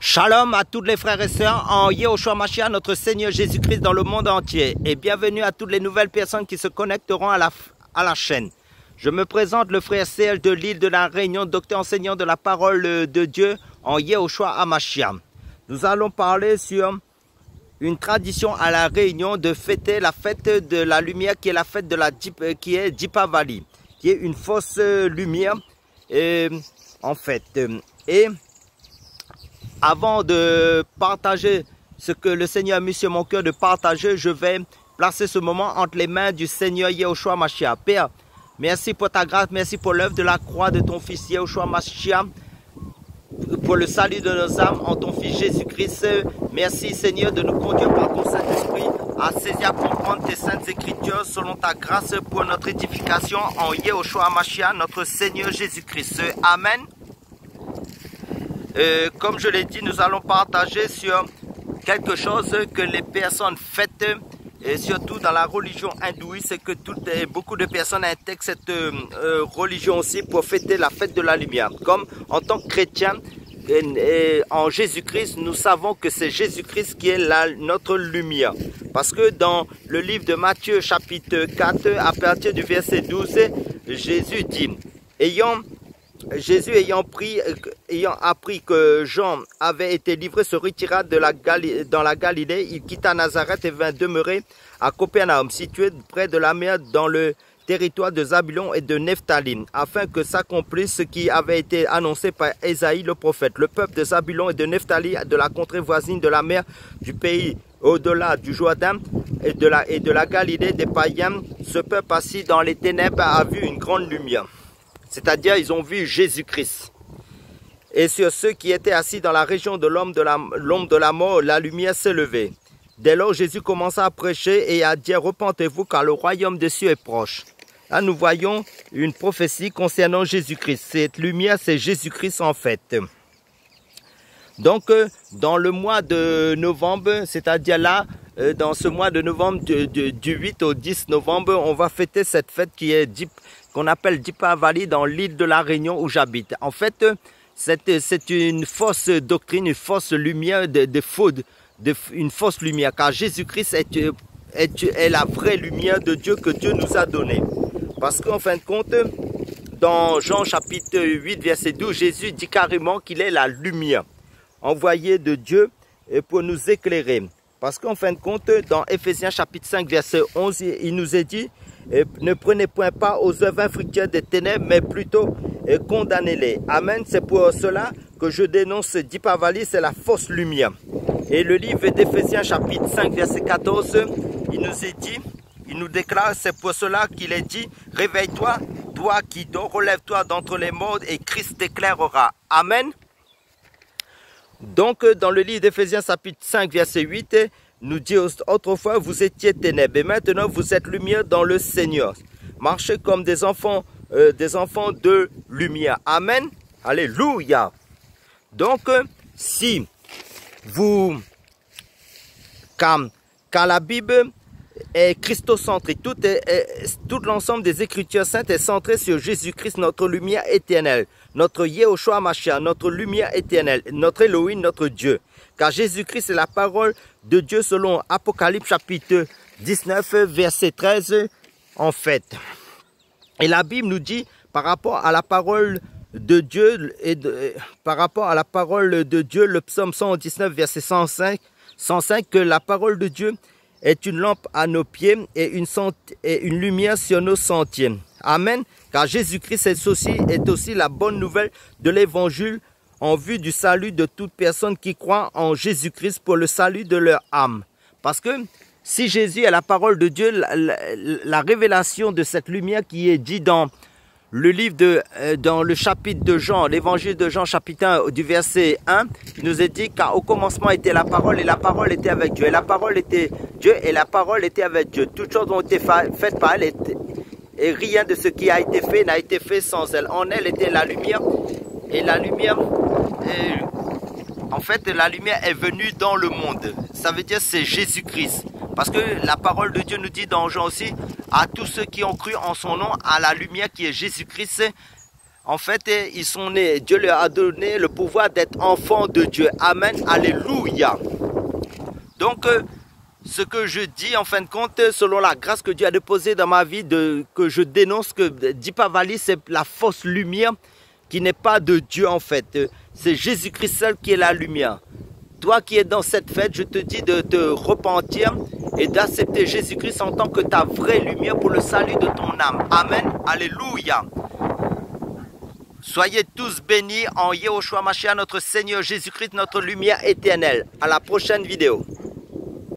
Shalom à tous les frères et sœurs en Yehoshua Mashiach, notre Seigneur Jésus-Christ dans le monde entier. Et bienvenue à toutes les nouvelles personnes qui se connecteront à la chaîne. Je me présente le frère Serge de l'île de la Réunion, docteur enseignant de la parole de Dieu en Yehoshua Mashiach. Nous allons parler sur une tradition à la Réunion de fêter la fête de la lumière qui est la fête de la qui est Dipavali, qui est une fausse lumière en fait. Et avant de partager ce que le Seigneur a mis sur mon cœur de partager, je vais placer ce moment entre les mains du Seigneur Yehoshua Mashiach. Père, merci pour ta grâce, merci pour l'œuvre de la croix de ton Fils Yehoshua Mashiach, pour le salut de nos âmes en ton Fils Jésus-Christ. Merci Seigneur de nous conduire par ton Saint-Esprit à saisir, à comprendre tes saintes écritures selon ta grâce pour notre édification en Yehoshua Mashiach, notre Seigneur Jésus-Christ. Amen. Comme je l'ai dit, nous allons partager sur quelque chose que les personnes fêtent, et surtout dans la religion hindouiste, c'est que beaucoup de personnes intègrent cette religion aussi pour fêter la fête de la lumière. Comme en tant que chrétiens, en Jésus-Christ, nous savons que c'est Jésus-Christ qui est notre lumière. Parce que dans le livre de Matthieu chapitre 4, à partir du verset 12, Jésus dit, Jésus ayant appris que Jean avait été livré, se retira dans la Galilée. Il quitta Nazareth et vint demeurer à Capernaum, situé près de la mer dans le territoire de Zabulon et de Nephtali, afin que s'accomplisse ce qui avait été annoncé par Ésaïe le prophète. Le peuple de Zabulon et de Nephtali, de la contrée voisine de la mer, du pays au-delà du Jourdain et de la Galilée des païens, ce peuple assis dans les ténèbres a vu une grande lumière. C'est-à-dire, ils ont vu Jésus-Christ. Et sur ceux qui étaient assis dans la région de l'ombre de la mort, la lumière s'est levée. Dès lors, Jésus commença à prêcher et à dire, repentez-vous car le royaume des cieux est proche. Là, nous voyons une prophétie concernant Jésus-Christ. Cette lumière, c'est Jésus-Christ en fait. Donc, dans le mois de novembre, c'est-à-dire là, dans ce mois de novembre, du 8 au 10 novembre, on va fêter cette fête qui est qu'on appelle Dipavali dans l'île de la Réunion où j'habite. En fait, c'est une fausse doctrine, une fausse lumière, une fausse lumière, car Jésus-Christ est la vraie lumière de Dieu que Dieu nous a donnée. Parce qu'en fin de compte, dans Jean chapitre 8, verset 12, Jésus dit carrément qu'il est la lumière envoyée de Dieu pour nous éclairer. Parce qu'en fin de compte, dans Éphésiens chapitre 5, verset 11, il nous est dit, ne prenez point part aux œuvres infructueuses des ténèbres, mais plutôt condamnez-les. Amen. C'est pour cela que je dénonce Dipavali, c'est la fausse lumière. Et le livre d'Éphésiens chapitre 5, verset 14, il nous est dit, il nous déclare, c'est pour cela qu'il est dit, réveille-toi, toi qui dors, relève-toi d'entre les morts et Christ t'éclairera. Amen. Donc, dans le livre d'Éphésiens chapitre 5, verset 8, nous dit autrefois vous étiez ténèbres et maintenant vous êtes lumière dans le Seigneur. Marchez comme des enfants de lumière. Amen. Alléluia. Donc, si vous, car la Bible est christocentrique, tout l'ensemble des Écritures saintes est centré sur Jésus-Christ, notre lumière éternelle, notre Yehoshua Mashiach, notre lumière éternelle, notre Elohim, notre Dieu. Car Jésus-Christ est la parole de Dieu selon Apocalypse chapitre 19, verset 13, en fait. Et la Bible nous dit, par rapport à la parole de Dieu, le psaume 119, verset 105, que la parole de Dieu est une lampe à nos pieds et une lumière sur nos sentiers. Amen. Car Jésus-Christ est aussi la bonne nouvelle de l'évangile en vue du salut de toute personne qui croit en Jésus-Christ pour le salut de leur âme. Parce que si Jésus est la parole de Dieu, la révélation de cette lumière qui est dit dans le livre dans le chapitre de Jean, l'évangile de Jean chapitre 1 du verset 1, il nous est dit car au commencement était la parole et la parole était avec Dieu. Et la parole était Dieu et la parole était avec Dieu. Toutes choses ont été faites par elle et rien de ce qui a été fait n'a été fait sans elle. En elle était la lumière et la lumière, en fait la lumière est venue dans le monde. Ça veut dire c'est Jésus-Christ. Parce que la parole de Dieu nous dit dans Jean aussi, à tous ceux qui ont cru en son nom, à la lumière qui est Jésus-Christ, En fait, ils sont nés, Dieu leur a donné le pouvoir d'être enfants de Dieu. Amen, alléluia. Donc, ce que je dis en fin de compte, selon la grâce que Dieu a déposée dans ma vie, que je dénonce que Deepavali, c'est la fausse lumière qui n'est pas de Dieu en fait. C'est Jésus-Christ seul qui est la lumière. Toi qui es dans cette fête, je te dis de te repentir et d'accepter Jésus-Christ en tant que ta vraie lumière pour le salut de ton âme. Amen, alléluia. Soyez tous bénis en Yehoshua Mashiach, notre Seigneur Jésus-Christ, notre lumière éternelle. À la prochaine vidéo.